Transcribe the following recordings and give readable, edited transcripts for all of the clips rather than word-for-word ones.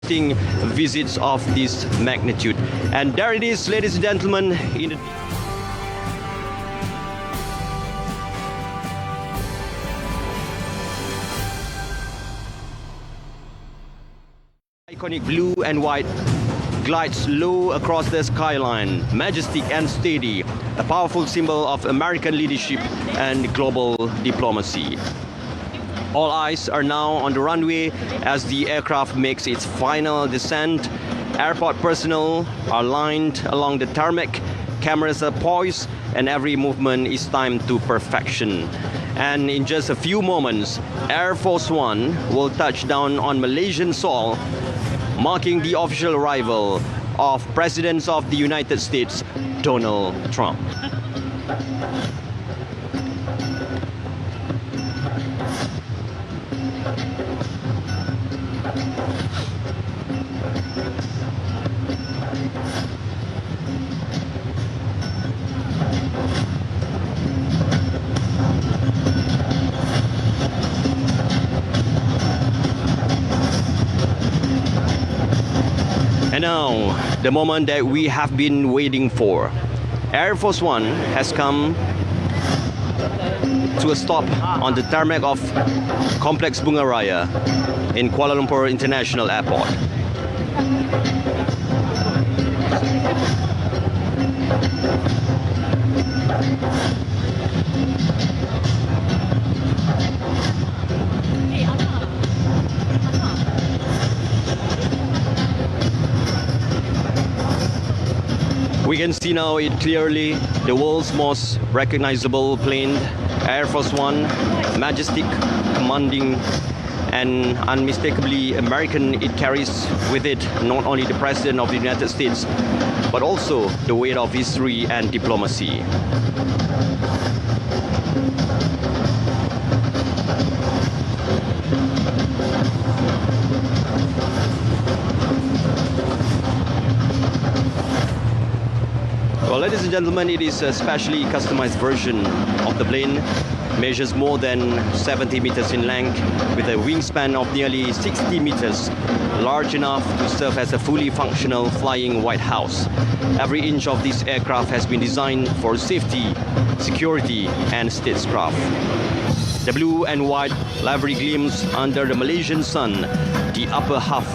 hosting visits of this magnitude. And there it is, ladies and gentlemen, in the iconic blue and white glides low across the skyline, majestic and steady, a powerful symbol of American leadership and global diplomacy. All eyes are now on the runway as the aircraft makes its final descent. Airport personnel are lined along the tarmac, cameras are poised, and every movement is timed to perfection. And in just a few moments, Air Force One will touch down on Malaysian soil, marking the official arrival of President of the United States, Donald Trump. And now, the moment that we have been waiting for. Air Force One has come to a stop on the tarmac of Complex Bunga Raya in Kuala Lumpur International Airport. We can see now it clearly, the world's most recognizable plane, Air Force One, majestic, commanding, and unmistakably American. It carries with it not only the President of the United States, but also the weight of history and diplomacy. Well, ladies and gentlemen, it is a specially customized version of the plane. Measures more than 70 meters in length with a wingspan of nearly 60 meters, large enough to serve as a fully functional flying White House. Every inch of this aircraft has been designed for safety, security, and statecraft. The blue and white livery gleams under the Malaysian sun, the upper half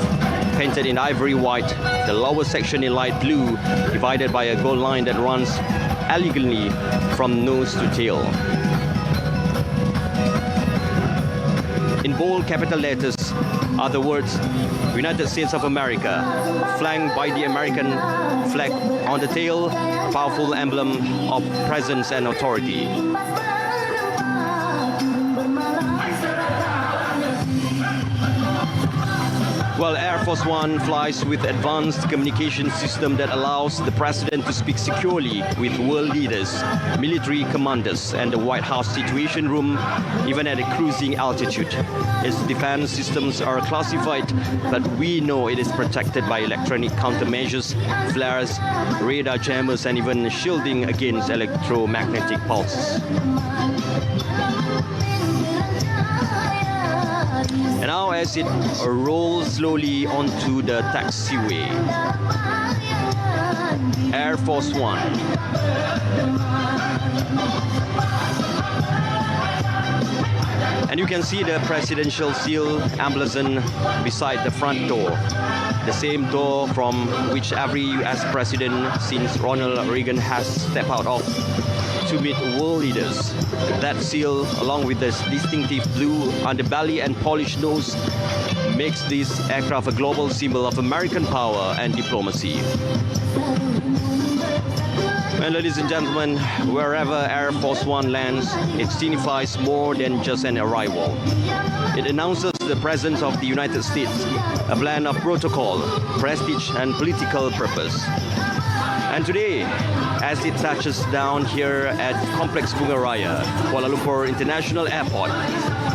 painted in ivory white, the lower section in light blue, divided by a gold line that runs elegantly from nose to tail. In bold capital letters are the words United States of America, flanked by the American flag on the tail, a powerful emblem of presence and authority. Well, Air Force One flies with advanced communication system that allows the President to speak securely with world leaders, military commanders, and the White House Situation Room, even at a cruising altitude. Its defense systems are classified, but we know it is protected by electronic countermeasures, flares, radar jammers, and even shielding against electromagnetic pulses. And now as it rolls slowly onto the taxiway, Air Force One. And you can see the presidential seal emblazoned beside the front door, the same door from which every US president since Ronald Reagan has stepped out of to meet world leaders. That seal, along with this distinctive blue underbelly and polished nose, makes this aircraft a global symbol of American power and diplomacy. And ladies and gentlemen, wherever Air Force One lands, it signifies more than just an arrival. It announces the presence of the United States, a blend of protocol, prestige, and political purpose. And today, as it touches down here at Complex Bunga Raya, Kuala Lumpur International Airport,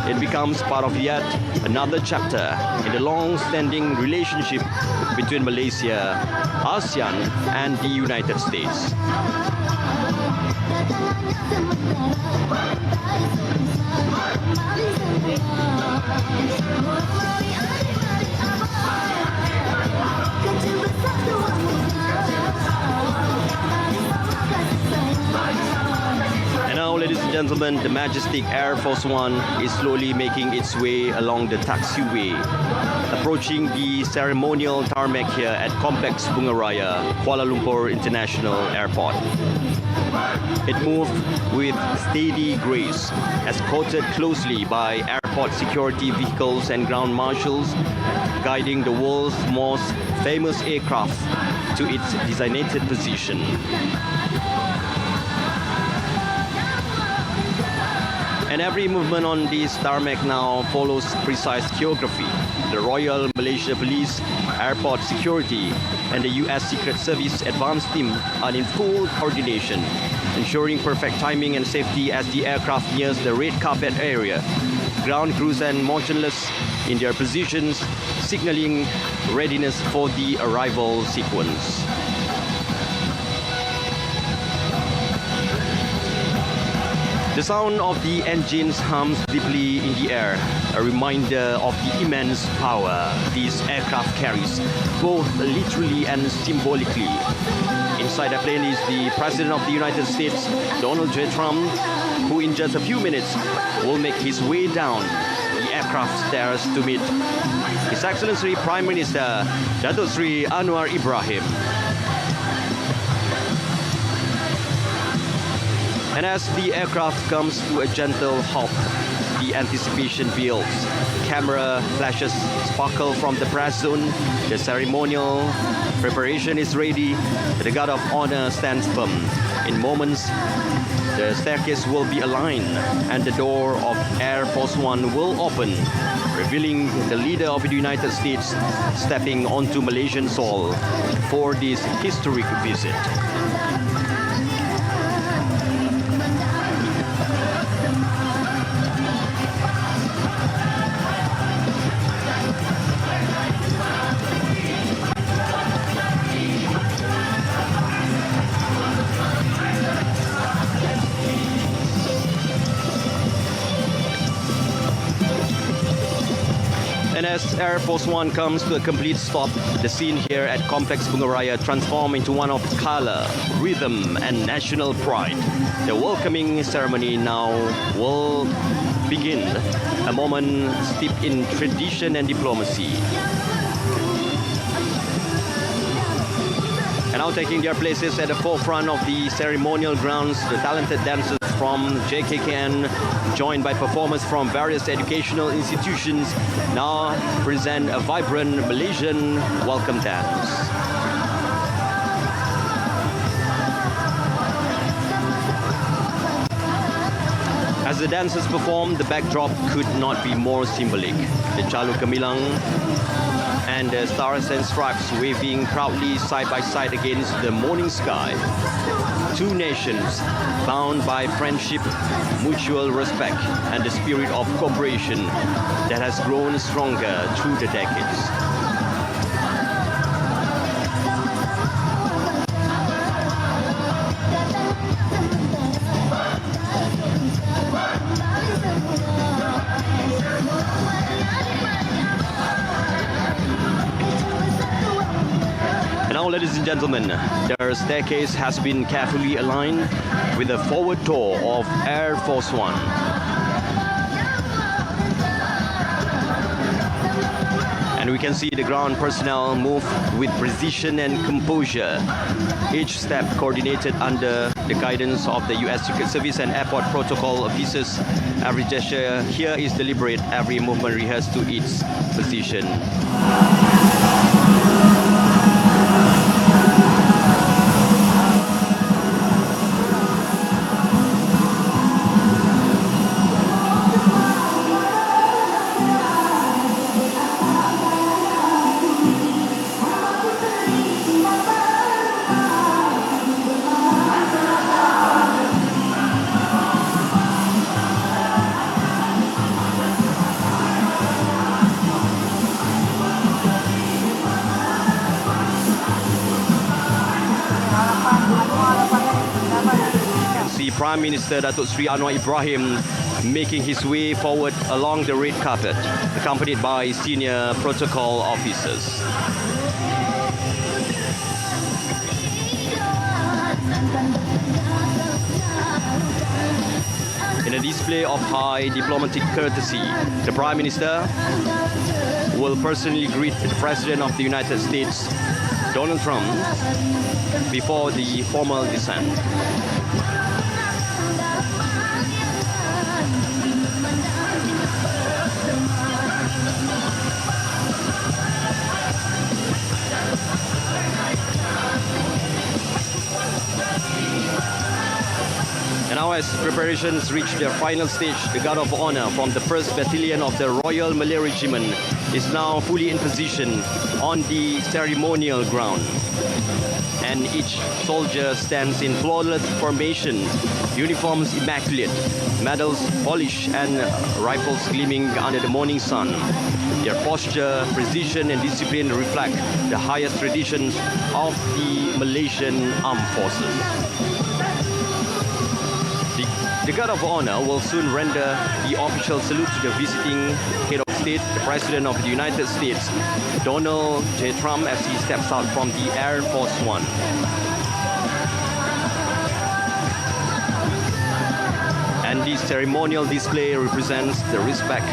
it becomes part of yet another chapter in the long-standing relationship between Malaysia, ASEAN, and the United States. gentlemen, the majestic Air Force One is slowly making its way along the taxiway, approaching the ceremonial tarmac here at Complex Bunga Raya, Kuala Lumpur International Airport. It moved with steady grace, escorted closely by airport security vehicles and ground marshals, guiding the world's most famous aircraft to its designated position. And every movement on this tarmac now follows precise choreography. The Royal Malaysia Police, Airport Security, and the US Secret Service advance team are in full coordination, ensuring perfect timing and safety as the aircraft nears the red carpet area. Ground crews are motionless in their positions, signaling readiness for the arrival sequence. The sound of the engines hums deeply in the air, a reminder of the immense power these aircraft carries, both literally and symbolically. Inside the plane is the President of the United States, Donald J. Trump, who in just a few minutes will make his way down the aircraft stairs to meet His Excellency Prime Minister Datuk Sri Anwar Ibrahim. And as the aircraft comes to a gentle halt, the anticipation builds. Camera flashes sparkle from the press zone. The ceremonial preparation is ready. The guard of honor stands firm. In moments, the staircase will be aligned and the door of Air Force One will open, revealing the leader of the United States stepping onto Malaysian soil for this historic visit. And as Air Force One comes to a complete stop, the scene here at Complex Bunga Raya transforms into one of color, rhythm, and national pride. The welcoming ceremony now will begin, a moment steeped in tradition and diplomacy. And now taking their places at the forefront of the ceremonial grounds, the talented dancers from JKKN, joined by performers from various educational institutions, now present a vibrant Malaysian welcome dance. As the dancers perform, the backdrop could not be more symbolic. The Chalu Kemilang and the stars and stripes waving proudly side by side against the morning sky. Two nations bound by friendship, mutual respect, and the spirit of cooperation that has grown stronger through the decades. Now, ladies and gentlemen, their staircase has been carefully aligned with a forward tour of Air Force One. And we can see the ground personnel move with precision and composure, each step coordinated under the guidance of the US Secret Service and airport protocol officers. Every gesture here is deliberate, every movement rehearsed to its position. Prime Minister Datuk Sri Anwar Ibrahim making his way forward along the red carpet, accompanied by senior protocol officers. In a display of high diplomatic courtesy, the Prime Minister will personally greet the President of the United States, Donald Trump, before the formal descent. And now as preparations reach their final stage, the Guard of Honor from the 1st Battalion of the Royal Malay Regiment is now fully in position on the ceremonial ground. And each soldier stands in flawless formation, uniforms immaculate, medals polished and rifles gleaming under the morning sun. Their posture, precision and discipline reflect the highest traditions of the Malaysian Armed Forces. The Guard of Honor will soon render the official salute to the visiting head of state, the President of the United States, Donald J. Trump, as he steps out from the Air Force One. And this ceremonial display represents the respect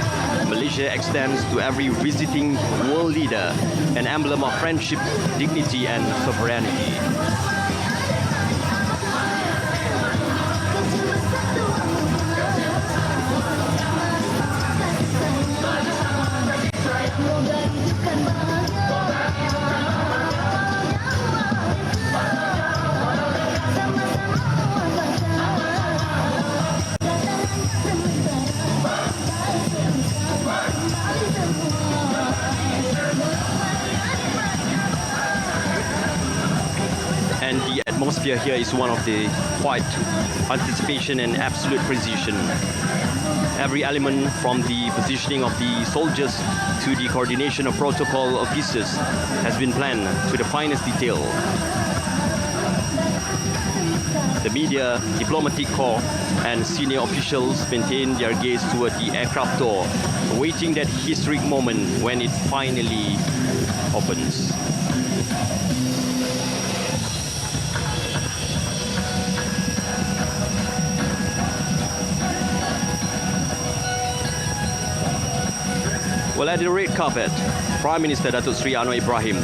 Malaysia extends to every visiting world leader, an emblem of friendship, dignity and sovereignty. And the atmosphere here is one of the quiet anticipation and absolute precision. Every element from the positioning of the soldiers to the coordination of protocol officers has been planned to the finest detail. The media, diplomatic corps and senior officials maintain their gaze toward the aircraft door, awaiting that historic moment when it finally opens. Well, at the red carpet, Prime Minister Datuk Seri Anwar Ibrahim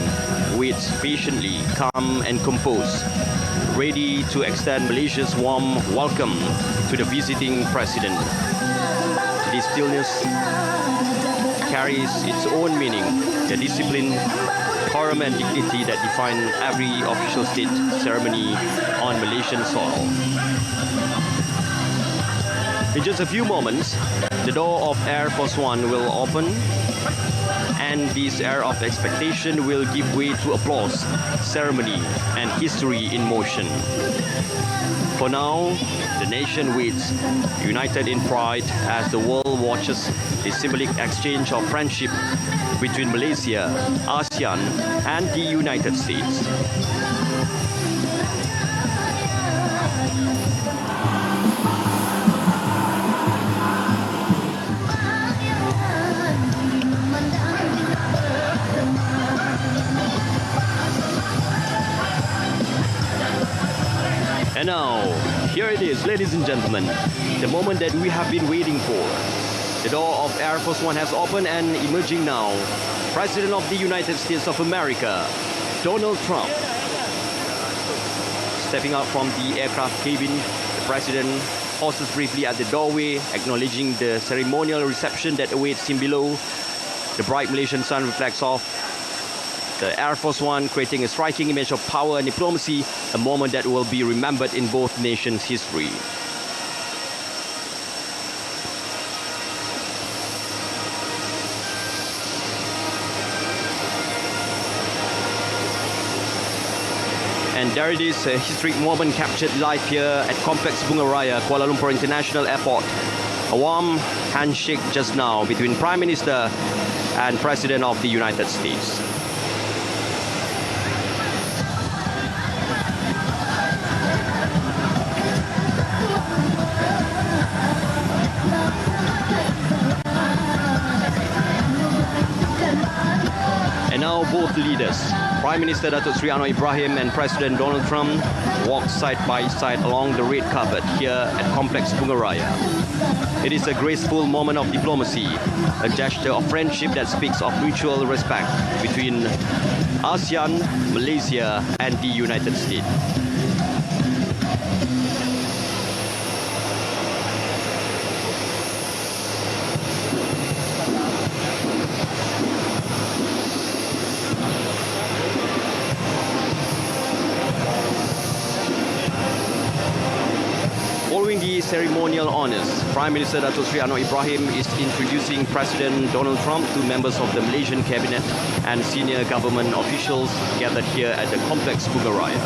waits patiently, calm and composed, ready to extend Malaysia's warm welcome to the visiting president. This stillness carries its own meaning, the discipline, decorum and dignity that define every official state ceremony on Malaysian soil. In just a few moments, the door of Air Force One will open, and this air of expectation will give way to applause, ceremony, and history in motion. For now, the nation waits, united in pride, as the world watches the symbolic exchange of friendship between Malaysia, ASEAN, and the United States. And now, here it is, ladies and gentlemen, the moment that we have been waiting for. The door of Air Force One has opened, and emerging now, President of the United States of America, Donald Trump. Stepping out from the aircraft cabin, the President pauses briefly at the doorway, acknowledging the ceremonial reception that awaits him below. The bright Malaysian sun reflects off the Air Force One, creating a striking image of power and diplomacy, a moment that will be remembered in both nations' history. And there it is, a historic moment captured live here at Complex Bunga Raya, Kuala Lumpur International Airport. A warm handshake just now between Prime Minister and President of the United States. And now both leaders, Prime Minister Datuk Seri Anwar Ibrahim and President Donald Trump, walk side by side along the red carpet here at Complex Bunga Raya. It is a graceful moment of diplomacy, a gesture of friendship that speaks of mutual respect between ASEAN, Malaysia, and the United States. Following the ceremonial honors, Prime Minister Datuk Seri Anwar Ibrahim is introducing President Donald Trump to members of the Malaysian cabinet and senior government officials gathered here at the complex Bunga Raya.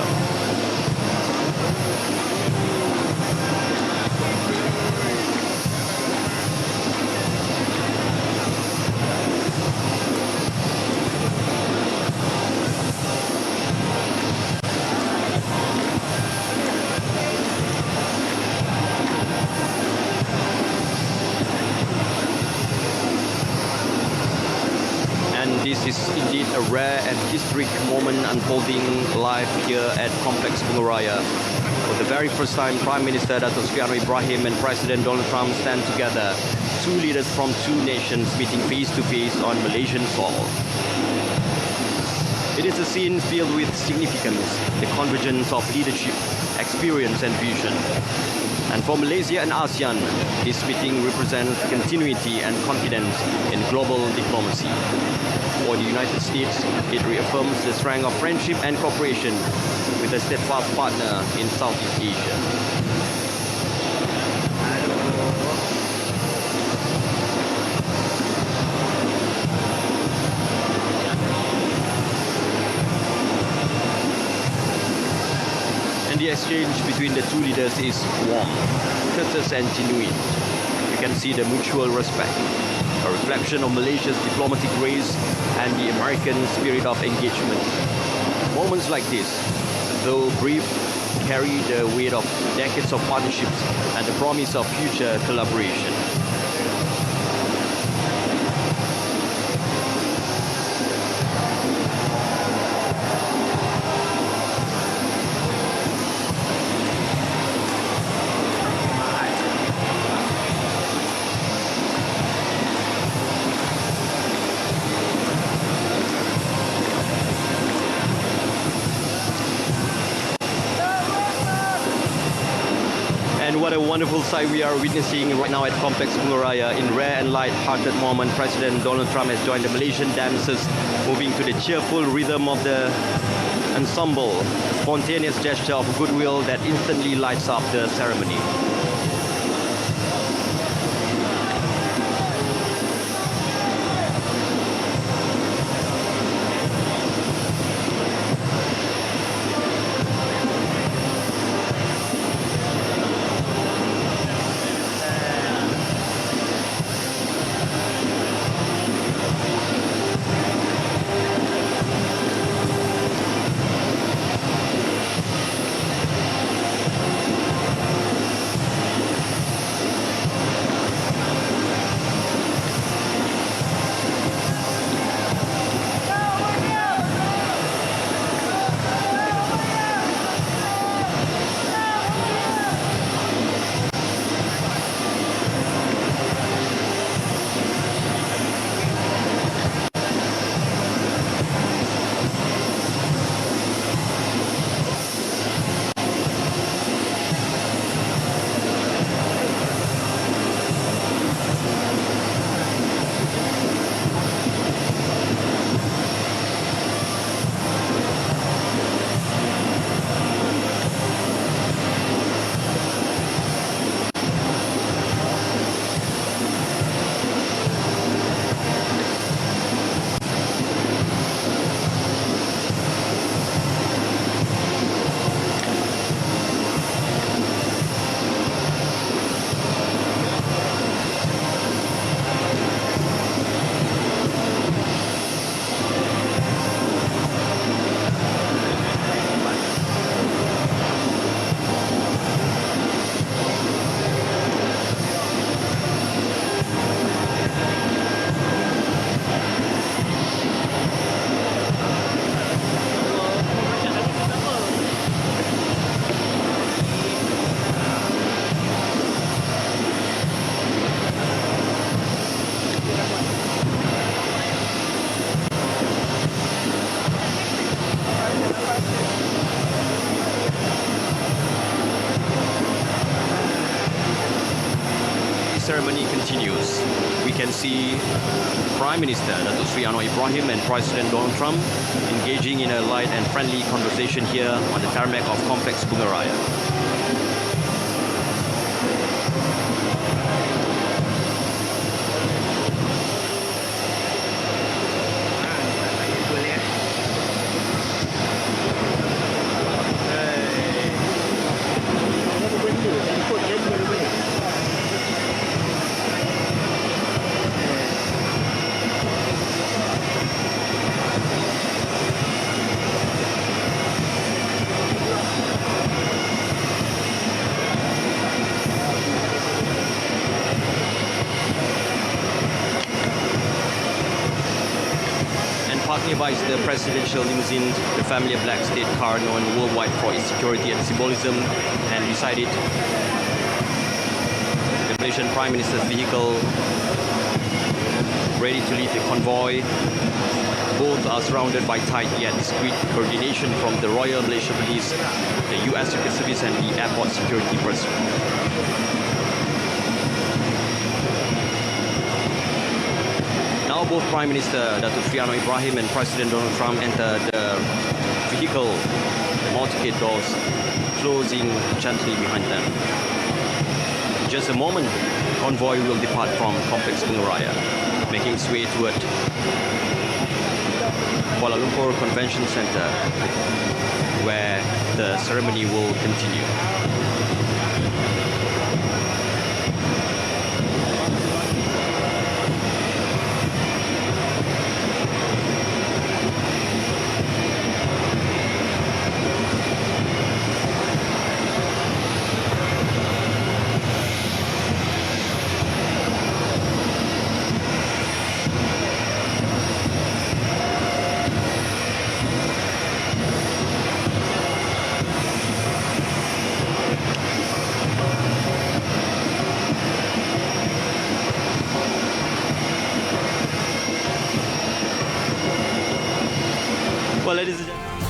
This is indeed a rare and historic moment unfolding live here at Complex Bunga Raya. For the very first time, Prime Minister Datuk Seri Anwar Ibrahim and President Donald Trump stand together, two leaders from two nations meeting face to face on Malaysian soil. It is a scene filled with significance, the convergence of leadership, experience and vision. And for Malaysia and ASEAN, this meeting represents continuity and confidence in global diplomacy. For the United States, it reaffirms the strength of friendship and cooperation with a steadfast partner in Southeast Asia. And the exchange between the two leaders is warm, courteous and genuine. You can see the mutual respect, a reflection of Malaysia's diplomatic grace and the American spirit of engagement. Moments like this, though brief, carry the weight of decades of partnerships and the promise of future collaboration. And what a wonderful sight we are witnessing right now at Complex Bunga Raya. In rare and light-hearted moment, President Donald Trump has joined the Malaysian dancers, moving to the cheerful rhythm of the ensemble, a spontaneous gesture of goodwill that instantly lights up the ceremony. see Prime Minister Datuk Sri Anwar Ibrahim and President Donald Trump engaging in a light and friendly conversation here on the tarmac of Complex Bunga Raya. Parked nearby is the presidential limousine, the family of black state car known worldwide for its security and symbolism, and beside it, the Malaysian Prime Minister's vehicle, ready to lead the convoy. Both are surrounded by tight yet discreet coordination from the Royal Malaysia Police, the US Secret Service, and the airport security personnel. Now both Prime Minister Datuk Sri Anwar Ibrahim and President Donald Trump enter the vehicle, the motorcade doors closing gently behind them. In just a moment, the convoy will depart from Complex Bunga Raya, making its way toward Kuala Lumpur Convention Centre, where the ceremony will continue. Well, ladies and gentlemen.